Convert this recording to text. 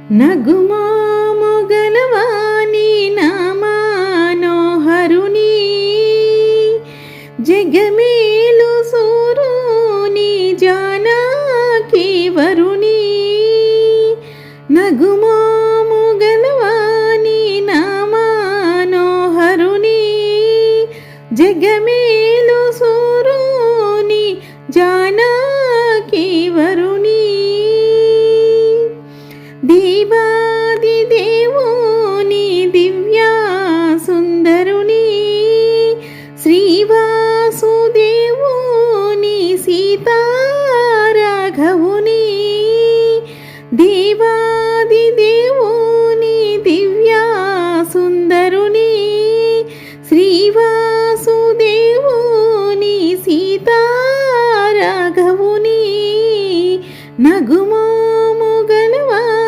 నగుమోముగలవాని నామానోహరుని జగమేలు సూరుని జానకి వరుని నగుమోముగలవాని నామానోహరుని జగమేలు సూరుని జానకి వరుని దేవాది దేవుని దివ్యా సుందరుని శ్రీవాసుదేవుని సీతారాఘవుని దేవాది దేవుని